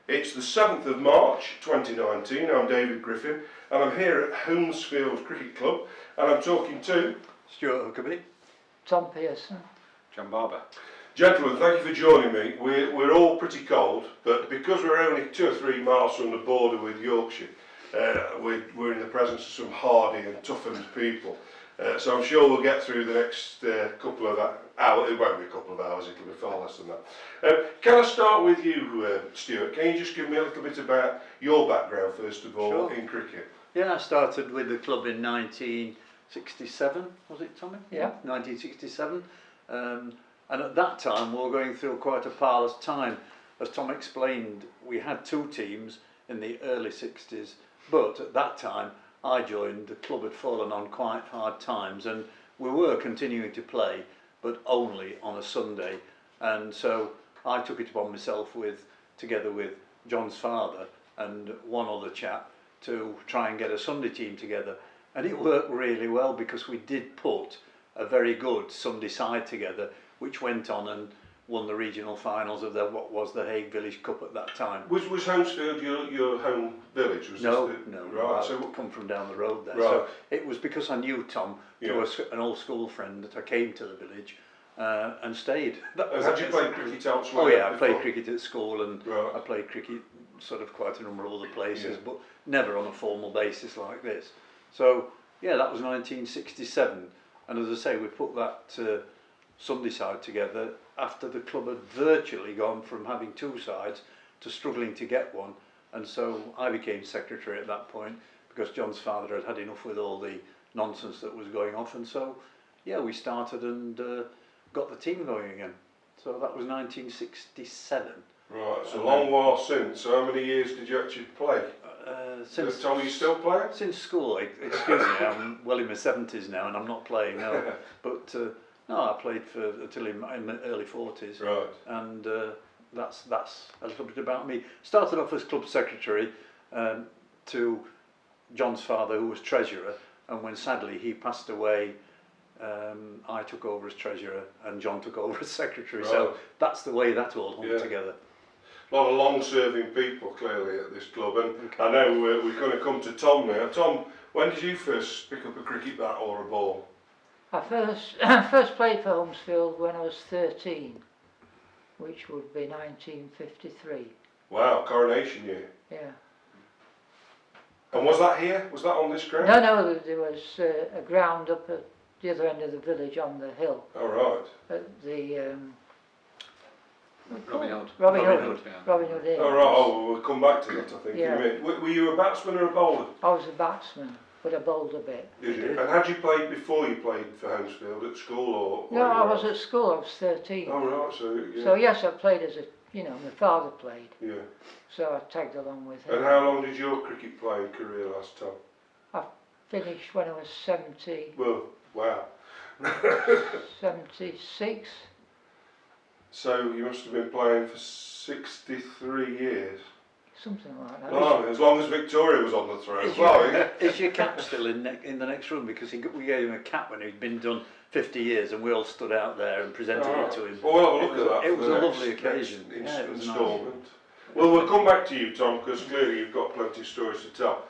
It's the 7th of March 2019, I'm David Griffin and I'm here at Holmesfield Cricket Club and I'm talking to Stuart Huckerby, Tom Pearson, John Barber. Gentlemen, thank you for joining me. We're all pretty cold, but because we're only 2 or 3 miles from the border with Yorkshire, we're in the presence of some hardy and toughened people. So I'm sure we'll get through the next couple of hours. It won't be a couple of hours, it'll be far less than that. Can I start with you, Stuart? Can you just give me a little bit about your background, first of all, Sure. in cricket? Yeah, I started with the club in 1967, was it, Tommy? Yeah. 1967. And at that time, we were going through quite a parlous time. As Tom explained, we had 2 teams in the early 60s, but at that time, I joined, the club had fallen on quite hard times and we were continuing to play, but only on a Sunday. And so I took it upon myself, together with John's father and one other chap, to try and get a Sunday team together. And it worked really well because we did put a very good Sunday side together, which went on and won the regional finals of what was the Hague Village Cup at that time. Was Holmesfield your home village? Was No, right. So we come from down the road there. Right. So it was because I knew Tom, through an old school friend, that I came to the village and stayed. And had you played cricket elsewhere? Oh yeah, I before? played cricket at school and Right. I played cricket sort of quite a number of other places, Yeah. but never on a formal basis like this. So yeah, that was 1967, and as I say, we put that Sunday side together after the club had virtually gone from having 2 sides to struggling to get one, and so I became secretary at that point because John's father had had enough with all the nonsense that was going off, and so yeah, we started and got the team going again. So that was 1967. Right, it's a long while since. So how many years did you actually play? Since Tom, are you still playing? Since school, excuse me, I'm well in my 70s now and I'm not playing now. But no, I played until in my early 40s. Right. And that's a little bit about me. Started off as club secretary to John's father, who was treasurer, and when sadly he passed away, I took over as treasurer and John took over as secretary. Right. So that's the way that all hung together. A lot of long-serving people clearly at this club, and I know we're going to come to Tom now. Tom, when did you first pick up a cricket bat or a ball? I first played for Holmesfield when I was 13, which would be 1953. Wow, coronation year. Yeah. And was that here? Was that on this ground? No, there was a ground up at the other end of the village on the hill. Oh, right. At the Robin Hood. Robin Hood Inn. Oh, right. Oh, we'll come back to that, I think, Yeah. in a minute. Were you a batsman or a bowler? I was a batsman, but I bowled a bit. Did you? And had you played before you played for Holmesfield at school or? No, I was at school, I was 13. Oh, right, so, yeah. So yes, I played as my father played. Yeah. So I tagged along with him. And how long did your cricket playing career last, Tom? I finished when I was 70. Well, wow. 76. So you must have been playing for 63 years. Something like that. Blimey, as long as Victoria was on the throne. Is your cap still in the next room? Because we gave him a cap when he'd been done 50 years and we all stood out there and presented it to him. Well, we'll have a look at that. It was a lovely occasion. Next Yeah, it was instalment. nice. Well, we'll come back to you, Tom, because clearly you've got plenty of stories to tell.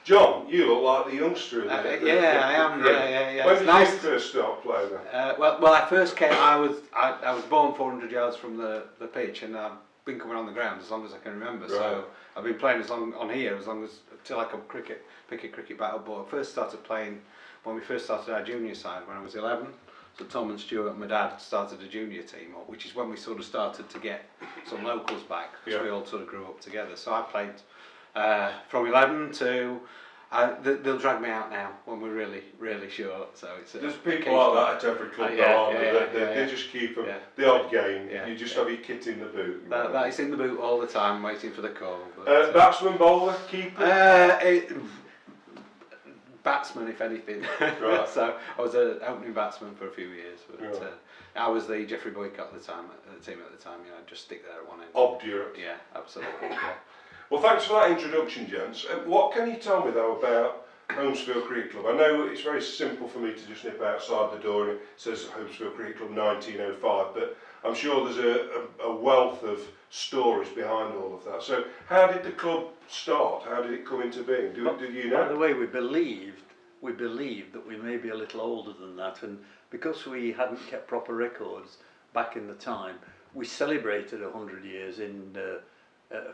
John, you look like the youngster in the yeah, I am. Yeah. When It's did nice. you first start playing then? Well, I first came. I was born 400 yards from the pitch, and I've been coming on the ground as long as I can remember. Right. So I've been playing as long as till I could pick a cricket bat up. But I first started playing when we first started our junior side when I was 11. So Tom and Stuart and my dad started a junior team, which is when we sort of started to get some locals back because we all sort of grew up together. So I played from 11 to. They'll drag me out now when we're really short. So it's there's people like that at every club, aren't there? They just keep them the odd game. You just have your kit in the boot. That is in the boot all the time, waiting for the call. Batsman, bowler, keeper. Batsman, if anything. Right. So I was an opening batsman for a few years, but I was the Jeffrey Boycott at the team at the time. I'd just stick there at one end. Obdurate. Yeah, absolutely. Yeah. Well, thanks for that introduction, gents. What can you tell me though about Holmesfield Cricket Club? I know it's very simple for me to just nip outside the door and it says Holmesfield Cricket Club 1905, but I'm sure there's a wealth of stories behind all of that. So how did the club start? How did it come into being? Did you By the know? way, we believed that we may be a little older than that, and because we hadn't kept proper records back in the time, we celebrated 100 years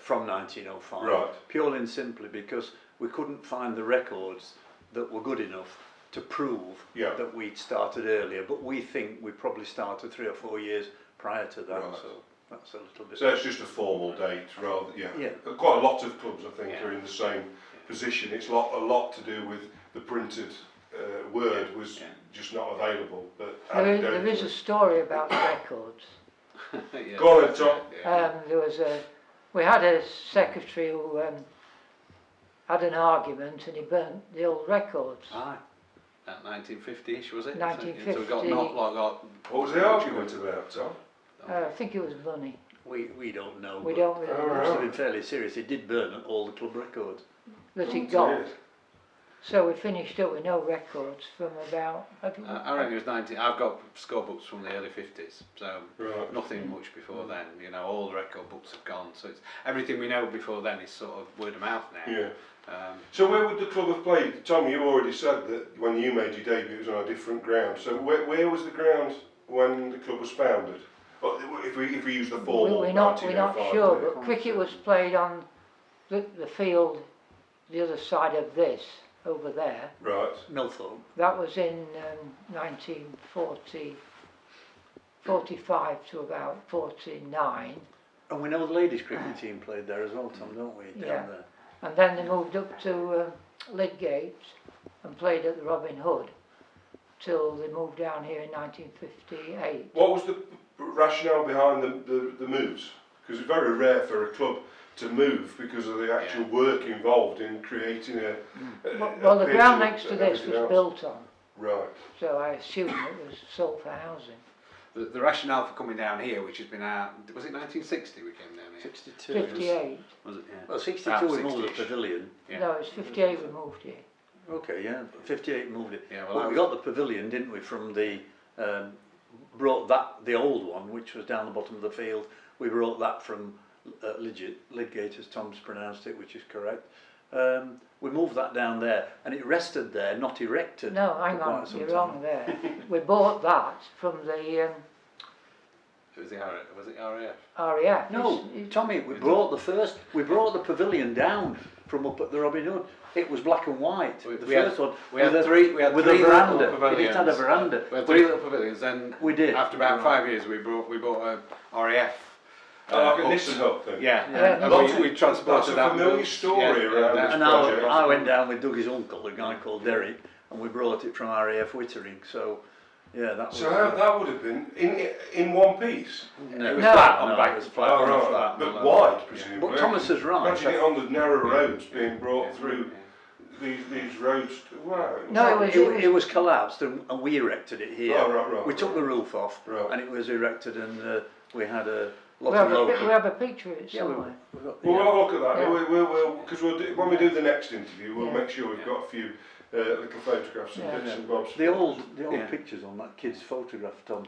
from 1905, Right. purely and simply because we couldn't find the records that were good enough to prove Yeah. that we'd started earlier, but we think we probably started 3 or 4 years prior to that, Right. so that's a little bit... So it's just a formal date, rather. Yeah. Yeah. Quite a lot of clubs, I think, Yeah. are in the same position. It's a lot to do with the printed word was just not available. But There is a story about the records. Yeah. Go on then, Tom. Yeah. We had a secretary who had an argument and he burnt the old records. Aye. At 1950ish, was it? 1950. So we got not got. What was the argument about, Tom? I think it was money. We don't know. We but don't really Oh, know It must have right. been fairly serious. It did burn all the club records. that he Oh, got. dear. So we finished up with no records from about... I reckon it was 19. I've got scorebooks from the early 50s, so Right. nothing much before then. You know, all the record books have gone. So it's everything we know before then is sort of word of mouth now. Yeah. Um, So where would the club have played? Tom, you already said that when you made your debut it was on a different ground. So where was the ground when the club was founded? Well, if we use the formal We're not 1905 sure, date. but cricket was played on the field the other side of this, over there. Right. Milthorpe. That was in 45 to about 49. And we know the ladies' cricket team played there as well, Tom, don't we? Yeah. Down there. And then they moved up to Lydgate and played at the Robin Hood till they moved down here in 1958. What was the rationale behind the moves? Because it's very rare for a club to move because of the actual work involved in creating a Well, the pitch ground and next to this everything was else. built on, Right. so I assume it was sold for housing. the rationale for coming down here, which has been out, was it 1960 we came down here? 62. 58. Was it? Yeah. Well, 62 About we moved the 60-ish. pavilion. Yeah. No, it's 58 we moved here. Okay, yeah, 58 moved it. Yeah, well, But I we was- got the pavilion, didn't we, from the... brought that, the old one, which was down the bottom of the field, we brought that from Lydgate, as Tom's pronounced it, which is correct. We moved that down there, and it rested there, not erected. No, for hang quite on, some you're time. wrong there. We bought that from the It was the RAF. Was it RAF? RAF. No, Tommy, we brought the pavilion down from up at the Robin Hood. It was black and white. We the had- first one. We had with three a little veranda. It pavilions. had a veranda. We had But three it- little pavilions. Then We did. after about Right. 5 years, we bought a RAF. Like a hut. Nissan hut thing. Yeah, Yeah. and Lots we of- transported that's a that familiar goods. story around this And project. I went down with Dougie's uncle, a guy called Derek, and we brought it from RAF Wittering. So, yeah, that was... So how, that would have been in one piece. No, It was No. flat on no, the back. it was flat. Oh, right. flat, But like- wide, yeah. presumably. But Thomas is right. Imagine it on the narrow roads being brought Yeah. through Yeah. these roads. Wow. No, It was collapsed, and we erected it here. Oh, right. We took the roof off, Right. and it was erected, and we had a lot We of have, local... we have a picture of it Yeah, somewhere. we've got, Well, we'll have a look at that. Yeah. Because when we do the next interview, we'll Yeah. make sure we've got a few little photographs and Yeah. bits and bobs. the old Yeah. pictures on that kid's photograph, Tom.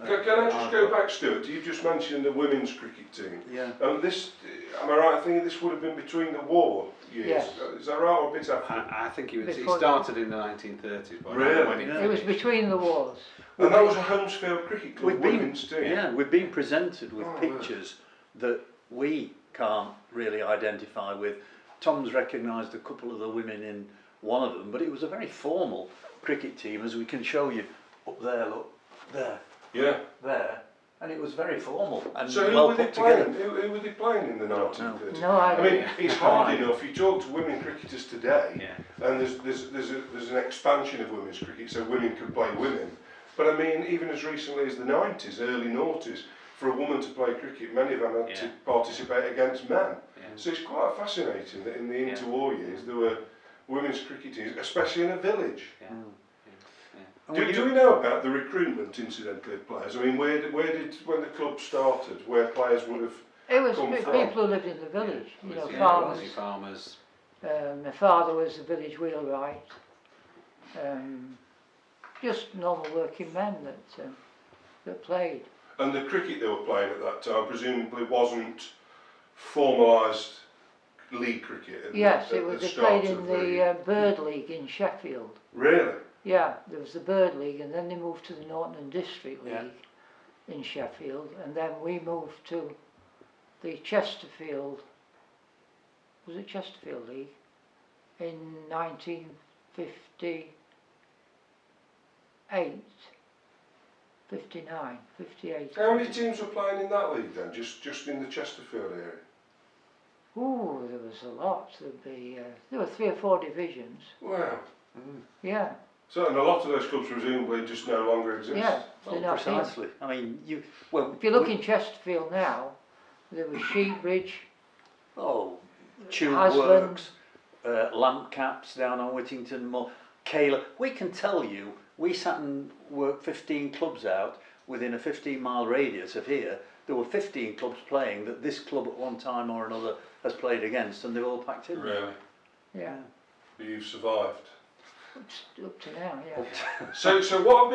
Can I just go back, Stuart? You just mentioned the women's cricket team. Yeah. This, am I right? I think this would have been between the war years. Yes. Is that right, or a bit after? I think he Before- started in the 1930s. But Really? when he Yeah. It was finished- between the wars. And that was a Holmesfield Cricket Club We've been, women's team. yeah, we've been presented with Oh, pictures that we can't really identify with. Tom's recognised a couple of the women in one of them, but it was a very formal cricket team, as we can show you up there. Look, Yeah. there, and it was very formal and So who well were they put together. playing? Who were they playing in the 1930s? No I idea. mean, it's hard enough. You talk to women cricketers today, Yeah. and there's an expansion of women's cricket, so women can play women. But I mean, even as recently as the 90s, early noughties, for a woman to play cricket, many of them had to Yeah. participate against men. Yeah. So it's quite fascinating that in the Yeah. interwar years there were women's cricket teams, especially in a village. Yeah. And Do we know about the recruitment, incidentally, of players? I mean, where did when the club started, where players would have... It was Come people from. who lived in the village, you know, Yeah, farmers. Aussie farmers. My father was a village wheelwright. Just normal working men that played. And the cricket they were playing at that time presumably wasn't formalised league cricket. Yes, at it was. the They start played in of the Bird League in Sheffield. Really? Yeah, there was the Bird League, and then they moved to the Norton and District League Yeah. in Sheffield, and then we moved to the Chesterfield. Was it Chesterfield League in 1958, 59, 58. How many teams were playing in that league then? Just in the Chesterfield area? Ooh, there was a lot. There were 3 or 4 divisions. Wow. Yeah, So, and a lot of those clubs presumably just no longer exist. yeah. Well, they're not here. precisely. I mean, If you look in Chesterfield now, there was Sheepbridge, Tube Haslam. Works, Lamp Caps down on Whittington Moor, Kayla. We can tell you, we sat and worked 15 clubs out within a 15-mile radius of here. There were 15 clubs playing that this club at one time or another has played against, and they're all packed in. Really? yeah, But you've survived. up to now, yeah. So what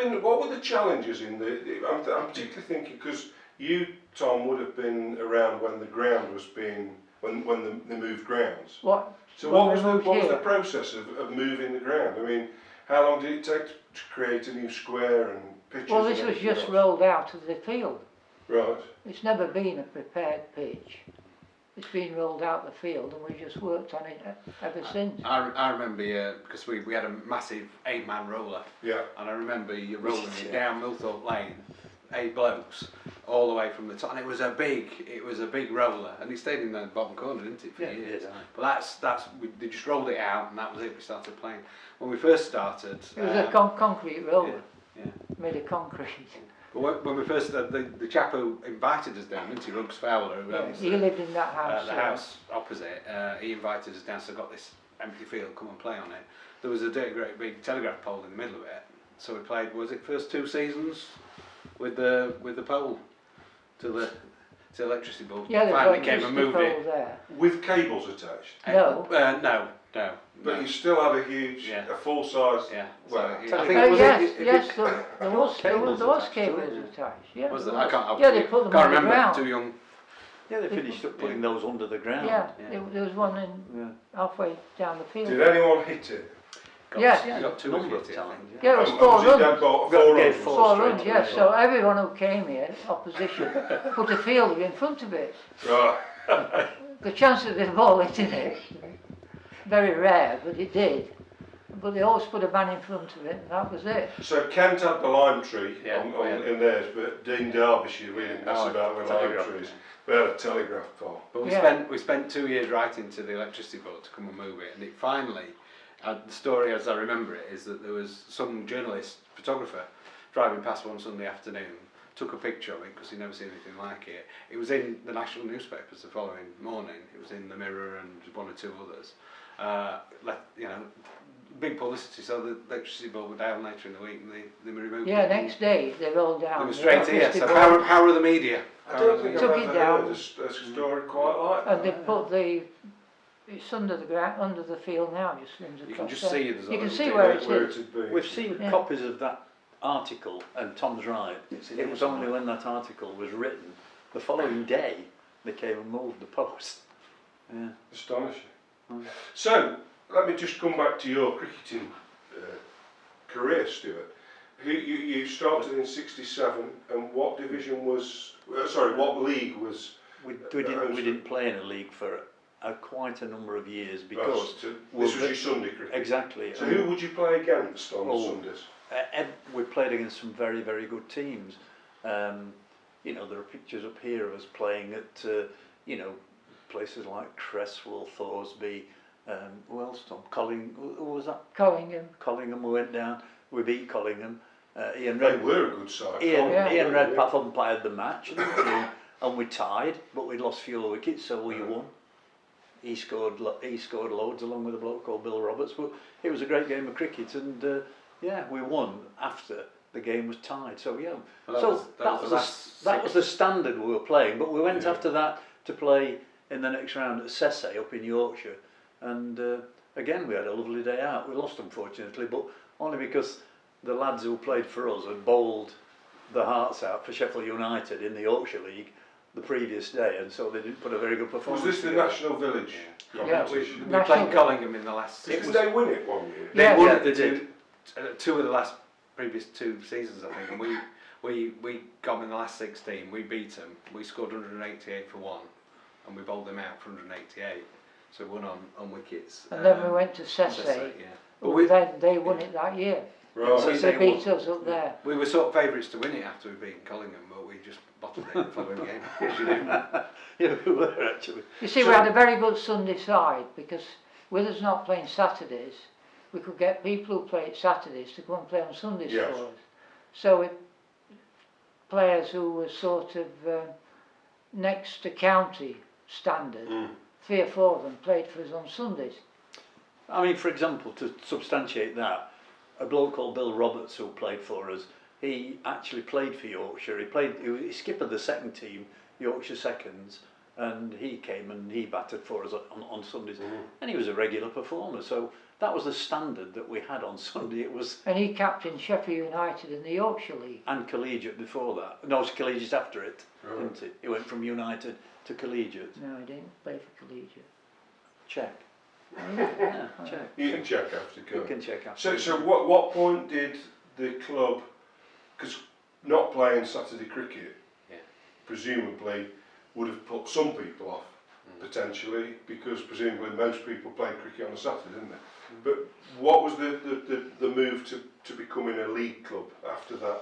were the challenges in I'm particularly thinking because you, Tom, would have been around when the ground was being when they moved grounds. What? So when what we was moved the here? process of moving the ground? I mean, how long did it take to create a new square and pitches? Well, and this was everything just else? rolled out of the field. Right. It's never been a prepared pitch. It's been rolled out the field, and we just worked on it ever since. I remember because we had a massive 8-man roller, Yeah. and I remember you rolling it down Millthorpe Lane, 8 blokes, all the way from the top, and it was a big roller, and it stayed in the bottom corner, didn't it, for years? Yeah. But they just rolled it out, and that was it. We started playing. When we first started, It was a concrete roller, yeah. made of concrete. But when we first the chap who invited us down, didn't he, Ruggs Fowler, who owns He lived in that house. the house opposite, he invited us down, so I got this empty field, come and play on it. There was a great big telegraph pole in the middle of it, so we played, was it first 2 seasons with the pole to the electricity bulb. Yeah, Finally came and moved it. there. With cables attached. No. No. But you still had a huge, a full size. Yeah. Well, So, I think it was Yes, there was cables cables attached, attached. Yeah, Was there there? I was. can't. Yeah, they put them can't on the remember. ground. Too young. Yeah, they finished up putting those under the ground. Yeah, Yeah. there was one in halfway down the field. did anyone hit it? Yes. You got 2 number wickets, of I think. times. Yeah, it was And 4 was it dead runs. ball? Got- 4 gave runs? 4 straight runs, away, yes. yeah. So everyone who came here, opposition, put a fielder in front of it. Right. The chance of the ball hitting it, very rare, but it did. But they always put a man in front of it, and that was it. So Kent had the lime tree Yeah, in theirs, but Dean Derbyshire, we didn't mess about with lime telegraph. trees. We had a telegraph pole. But we spent 2 years writing to the electricity board to come and move it, and it finally, the story as I remember it is that there was some journalist, photographer, driving past one Sunday afternoon, took a picture of it because he'd never seen anything like it. It was in the national newspapers the following morning. It was in the Mirror and 1 or 2 others. Big publicity, so the electricity board were down later in the week and they removed Yeah, it. next day they rolled down. They were the straight here, electricity so board, power of the media. I don't think Took I've it ever down. heard a story quite like that. And they put it's under the ground, under the field now, just runs across You can just there. see there's a You can little see thing where it Where is. it had been. We've seen Yeah. copies of that article, and Tom's right. It was only when that article was written, the following day, they came and moved the post. Yeah. Astonishing. Mm. So, let me just come back to your cricketing career, Stuart. You started in '67, and what division was? What league was? We didn't play in a league for quite a number of years because this was your Sunday cricket. exactly. So who would you play against on Sundays? We played against some very, very good teams. There are pictures up here of us playing at places like Cresswell, Thoresby. Who else, Tom? Who was that? Collingham. Collingham. We went down. We beat Collingham. Ian They were a good side. Ian Redpath umpired the match, and we tied, but we'd lost fewer wickets, so we won. He scored loads along with a bloke called Bill Roberts, but it was a great game of cricket, and we won after the game was tied. So yeah, Well, that was the standard we were playing. But we went after that to play in the next round at Sesse up in Yorkshire, and again we had a lovely day out. We lost unfortunately, but only because the lads who played for us had bowled the hearts out for Sheffield United in the Yorkshire League the previous day, and so they didn't put a very good Was performance this the together. National Village Yeah. competition? We played Collingham in the last. Didn't they win it one year? They Yeah. won Yeah, it they the two of the last previous 2 seasons, I think. And we got them in the last 16. We beat them. We scored 188 for 1, and we bowled them out for 188. So we won on wickets. And then we went to Sesse, Sesse, yeah. but then they won it that year. Right. So They beat us up there. We were sort of favourites to win it after we beat Collingham, but we just bottled it the following game. As you know. Yeah, we were actually. You see, we had a very good Sunday side because with us not playing Saturdays, we could get people who played Saturdays to come and play on Sundays Yes. for us. So players who were sort of next to county standard, 3 or 4 of them played for us on Sundays. I mean, for example, to substantiate that, a bloke called Bill Roberts who played for us, he actually played for Yorkshire. He skippered the second team, Yorkshire Seconds, and he came and he batted for us on Sundays. And he was a regular performer, so that was the standard that we had on Sunday. It was, And he captained Sheffield United in the Yorkshire League. and collegiate before that. No, it was collegiate after it, Right. didn't it? He went from United to collegiate. No, he didn't play for collegiate. Check. Oh, yeah. Yeah, check. You can check after, You can't you? can check after. So what point did the club, because not playing Saturday cricket, Yeah. presumably would have put some people off, potentially, because presumably most people played cricket on a Saturday, didn't they? But what was the move to becoming a league club after that?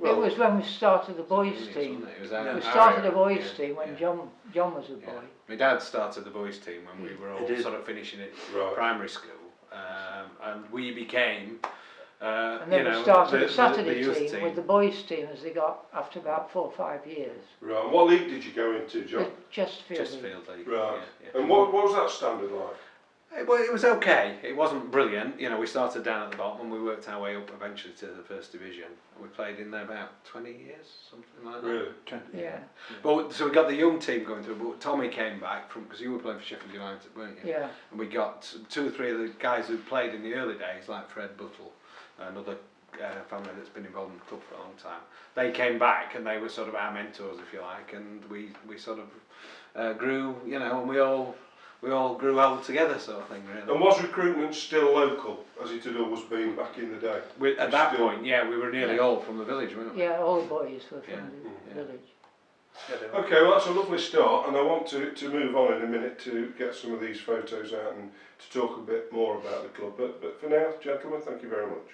It was when we started the boys Wasn't team. it? It was We our started area, the boys yeah, team when yeah. John was a boy. Yeah. My dad started the boys team when we were all He did. sort of finishing it Right. primary school, and we became, And then you know, we started the the Saturday youth team with the boys team as they got after about 4 or 5 years. Right. And what league did you go into, John? The Chesterfield League. Chesterfield League. Right. Yeah, yeah. And what was that standard like? It was okay. It wasn't brilliant. You know, we started down at the bottom and we worked our way up eventually to the first division. We played in there about 20 years, something like that. Really? Yeah, But so we got the young team going through. But Tommy came back from, because you were playing for Sheffield United, weren't you? yeah. And we got 2 or 3 of the guys who played in the early days, like Fred Buttle, another family that's been involved in the club for a long time. They came back and they were sort of our mentors, if you like, and we sort of grew, you know, and we all grew old together, sort of thing, really. And was recruitment still local, as it had always been back in the day? At that still- point, yeah, we were nearly all from the village, weren't we? Yeah, all the boys were from Yeah. the Yeah. village. Okay, well that's a lovely start, and I want to move on in a minute to get some of these photos out and to talk a bit more about the club. But for now, gentlemen, thank you very much.